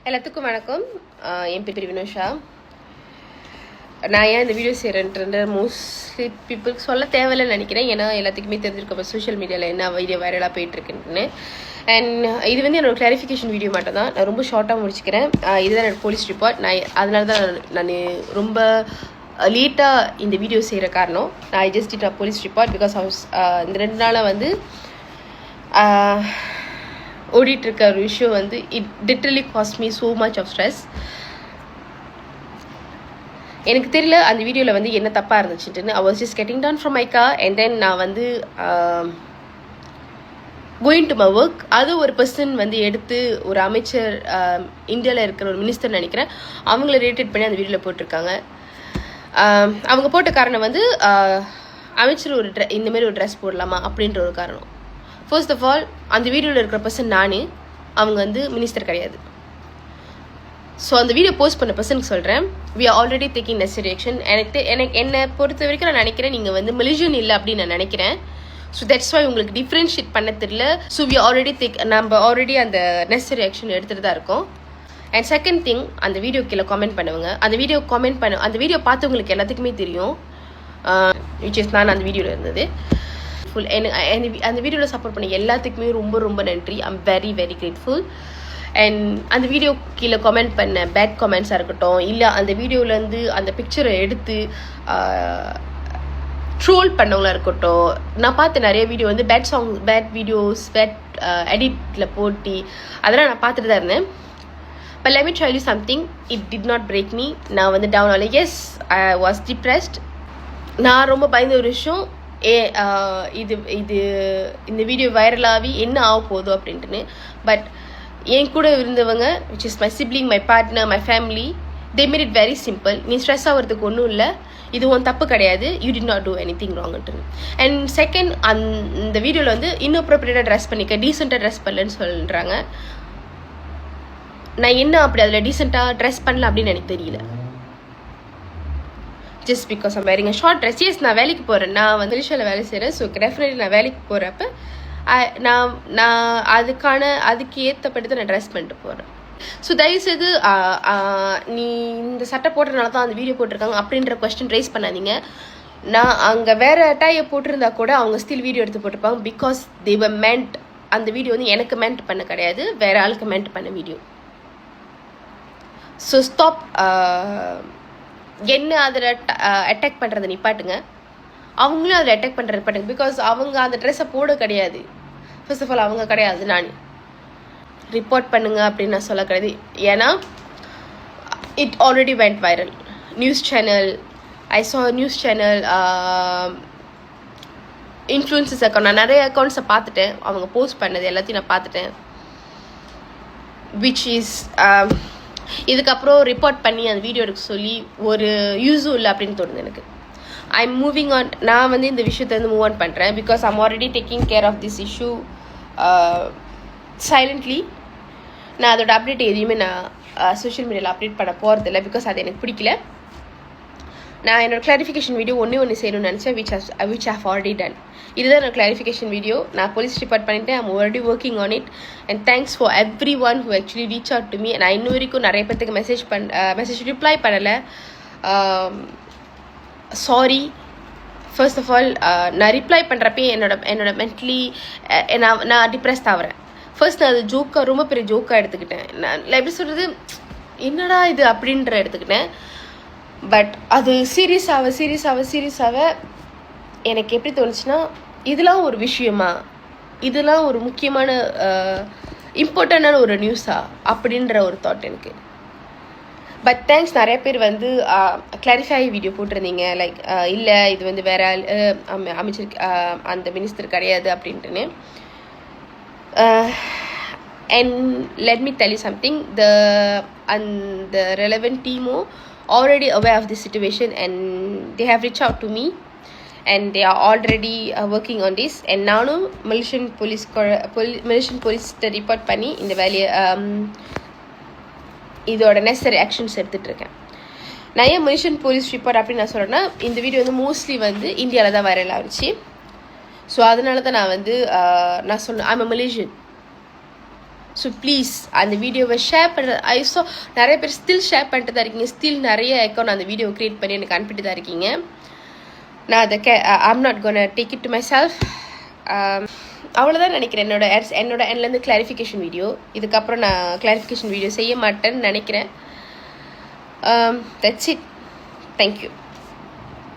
எல்லாத்துக்கும் வணக்கம். என் பேர் வினோஷா. நான் ஏன் இந்த வீடியோ செய்கிறேன்ட்டு மோஸ்ட்லி பீப்புளுக்கு சொல்ல தேவையில்லைன்னு நினைக்கிறேன். ஏன்னா எல்லாத்துக்குமே தெரிஞ்சிருக்க சோஷியல் மீடியாவில் என்ன வீடியோ வைரலாக போயிட்டுருக்குன்னு. அண்ட் இது வந்து என்னோட கிளாரிஃபிகேஷன் வீடியோ மட்டும் தான். நான் ரொம்ப ஷார்ட்டாக முடிச்சுக்கிறேன். இதுதான் என்னோடய போலீஸ் ரிப்போர்ட். அதனால தான் நான் ரொம்ப லேட்டாக இந்த வீடியோ செய்கிற காரணம். நான் just it police report because இந்த 2 நாளாக வந்து ஓடிட்டுருக்க ஒரு விஷயம் வந்து it literally cost me so much of stress. எனக்கு தெரியல அந்த வீடியோவில் வந்து என்ன தப்பாக இருந்துச்சுட்டுன்னு. I was just getting down from my car and then நான் வந்து கோயிங் டு மை ஒர்க். அது ஒரு பர்சன் வந்து எடுத்து ஒரு அமைச்சர் இந்தியாவில் இருக்கிற ஒரு மினிஸ்டர் நினைக்கிறேன், அவங்கள ரேட்டட் பண்ணி அந்த வீடியோவில் போட்டிருக்காங்க. அவங்க போட்ட காரணம் வந்து அமைச்சர் இந்தமாரி ஒரு ட்ரெஸ் போடலாமா அப்படின்ற ஒரு காரணம். ஃபர்ஸ்ட் ஆஃப் ஆல் அந்த வீடியோவில் இருக்கிற பர்சன் அவங்க வந்து மினிஸ்டர் கிடையாது. ஸோ அந்த வீடியோ போஸ்ட் பண்ண பர்சனுக்கு சொல்கிறேன், we are already taking necessary action. என்னை பொறுத்த வரைக்கும் நான் நினைக்கிறேன் நீங்கள் வந்து மலேசியன் இல்லை அப்படின்னு நான் நினைக்கிறேன். ஸோ தட்ஸ் வை உங்களுக்கு டிஃப்ரென்ஷியேட் பண்ண தெரியல. ஸோ வி ஆல்ரெடி நம்ம ஆல்ரெடி அந்த நெசசரி ஆக்ஷன் எடுத்துகிட்டு தான் இருக்கோம். அண்ட் செகண்ட் திங், அந்த வீடியோ கீழே காமெண்ட் பண்ணுவாங்க. அந்த வீடியோ பார்த்தவங்களுக்கு எல்லாத்துக்குமே தெரியும் விச் இஸ் நான் அந்த வீடியோவில் இருந்தது. அந்த வீடியோவில் சப்போர்ட் பண்ணி எல்லாத்துக்குமே ரொம்ப ரொம்ப நன்றி. I'm very very grateful. And அந்த வீடியோ கீழே கமெண்ட் பண்ண பேட் கமெண்ட்ஸாக இருக்கட்டும், இல்லை அந்த வீடியோவிலேருந்து அந்த பிக்சரை எடுத்து ட்ரோல் பண்ணவங்களா இருக்கட்டும். நான் பார்த்த நிறைய வீடியோ வந்து பேட் வீடியோஸ் எடிட்டில் போட்டி அதெல்லாம் நான் பார்த்துட்டு தான் இருந்தேன். But let me tell you something, it did not break me. நான் வந்து டவுன் ஆகல. Yes, I was depressed. நான் ரொம்ப பயந்த ஒரு விஷயம், இந்த வீடியோ வைரலாகி என்ன ஆக போதும் அப்படின்ட்டுன்னு. பட் என் கூட இருந்தவங்க which is my sibling, my partner, my family, they made it very simple. நீ ஸ்ட்ரெஸ் ஆகிறதுக்கு ஒன்றும் இல்லை, இது ஒன்றும் தப்பு கிடையாது, you did not do anything ராங்ட்டுன்னு. அண்ட் செகண்ட், அந்த வீடியோவில் வந்து இன்அப்ரோப்ரியேட்டாக ட்ரெஸ் பண்ணிக்க, டீசெண்டாக ட்ரெஸ் பண்ணலன்னு சொல்கிறாங்க. நான் என்ன அப்படி அதில் டீசெண்டாக ட்ரெஸ் பண்ணல அப்படின்னு எனக்கு தெரியல. Just because I'm wearing a short dress. Yes, நான் வேலைக்கு போகிறேன், நான் வந்து மலேசியாவில் வேலை செய்கிறேன். ஸோ டெஃபினெட்லி நான் வேலைக்கு போகிறப்ப நான் அதுக்கு ஏற்றப்பட்டு தான் நான் ட்ரெஸ் பண்ணிட்டு போகிறேன். ஸோ தயவுசெய்து நீ இந்த சட்டை போட்டதுனால தான் அந்த வீடியோ போட்டிருக்காங்க அப்படின்ற கொஸ்டின் ரைஸ் பண்ணாதீங்க. நான் அங்கே வேறு அட்டையை போட்டிருந்தா கூட அவங்க ஸ்டில் வீடியோ எடுத்து போட்டிருப்பாங்க. பிகாஸ் தே வர் மென்ட், அந்த வீடியோ வந்து எனக்கு மென்ட் பண்ண கிடையாது, வேறு ஆளுக்கு மென்ட் பண்ண வீடியோ. ஸோ ஸ்டாப் என்ன அதில் அட்டாக் பண்ணுறதை நிப்பாட்டுங்க, அவங்களும் அதில் அட்டாக் பண்ணுறது நிப்பாட்டுங்க. பிகாஸ் அவங்க அந்த ட்ரெஸ்ஸை போட கிடையாது. ஃபர்ஸ்ட் ஆஃப் ஆல் அவங்க கிடையாது. நான் ரிப்போர்ட் பண்ணுங்க அப்படின்னு நான் சொல்ல கிடையாது. ஏன்னா it already went viral. News channel, I saw news channel, influences account, நான் நிறைய அக்கௌண்ட்ஸை பார்த்துட்டேன். அவங்க போஸ்ட் பண்ணது எல்லாத்தையும் நான் பார்த்துட்டேன். விச் இஸ் இதுக்கப்புறம் ரிப்போர்ட் பண்ணி அந்த வீடியோ எடுக்க சொல்லி ஒரு யூஸும் இல்லை அப்படின்னு தோணுது எனக்கு. I am moving on. நான் வந்து இந்த விஷயத்தை வந்து மூவ் ஆன் பண்ணுறேன். Because I'm already taking care of this issue silently. நான் அதோட அப்டேட் எதையுமே நான் சோஷியல் மீடியாவில் அப்டேட் பண்ண போகிறதில்ல. பிகாஸ் அது எனக்கு பிடிக்கல. நான் என்னோட கிளாரிஃபிகேஷன் வீடியோ ஒன்று செய்யணும்னு நினச்சேன், விச் ஹவ் ஆல்ரெடி டன். இதுதான் என்னோட கிளாரிஃபிகேஷன் வீடியோ. நான் போலீஸ் ரிப்போர்ட் பண்ணிட்டேன். I'm already working on it. And thanks for every one who actually reach out to me. நான் இன்ன வரைக்கும் நிறைய பேர்த்துக்கு மெசேஜ் ரிப்ளை பண்ணலை. சாரி. ஃபர்ஸ்ட் ஆஃப் ஆல் நான் ரிப்ளை பண்ணுறப்பே என்னோட மென்டலி நான் டிப்ரெஸ்ட் ஆகிறேன். ஃபர்ஸ்ட் நான் அது ரொம்ப பெரிய ஜோக்காக எடுத்துக்கிட்டேன். நான் எப்படி சொல்கிறது, என்னடா இது அப்படின்ற எடுத்துக்கிட்டேன். பட் அது சீரியஸாக எனக்கு எப்படி தோணுச்சுன்னா, இதெல்லாம் ஒரு விஷயமா, இதெல்லாம் ஒரு முக்கியமான இம்பார்ட்டண்டான ஒரு நியூஸா அப்படின்ற ஒரு தாட் எனக்கு. பட் தேங்க்ஸ், நிறைய பேர் வந்து கிளாரிஃபை வீடியோ போட்டிருந்தீங்க. லைக் இல்லை இது வந்து வேற அமைச்சர் அந்த மினிஸ்டர் கிடையாது அப்படின்ட்டுன்னு. And let me tell you something, the relevant team already aware of this situation and they have reached out to me and they are already working on this. And நானும் Malaysian police report பண்ணி இந்த வேலையை இதோட necessary actions எடுத்துகிட்டு இருக்கேன். நான் ஏன் Malaysian police report அப்படின்னு நான் சொல்கிறேன்னா, இந்த வீடியோ வந்து மோஸ்ட்லி வந்து இந்தியாவில் தான் வைரல் ஆகிடுச்சு. ஸோ அதனால தான் நான் வந்து நான் சொன்னேன் I'm a Malaysian. So please அந்த வீடியோவை ஷேர் பண்ணுறது ஐஸோ நிறைய பேர் ஸ்டில் ஷேர் பண்ணிட்டு தான் இருக்கீங்க, ஸ்டில் நிறைய அக்கௌண்ட் அந்த வீடியோ க்ரியேட் பண்ணி எனக்கு அனுப்பிட்டு தான் இருக்கீங்க. நான் அதை I'm not gonna take it to my self. அவ்வளோதான் நினைக்கிறேன் என்னோட எண்ட்லேருந்து கிளாரிஃபிகேஷன் வீடியோ. இதுக்கப்புறம் நான் கிளாரிஃபிகேஷன் வீடியோ செய்ய மாட்டேன்னு நினைக்கிறேன். That's it. தேங்க்யூ.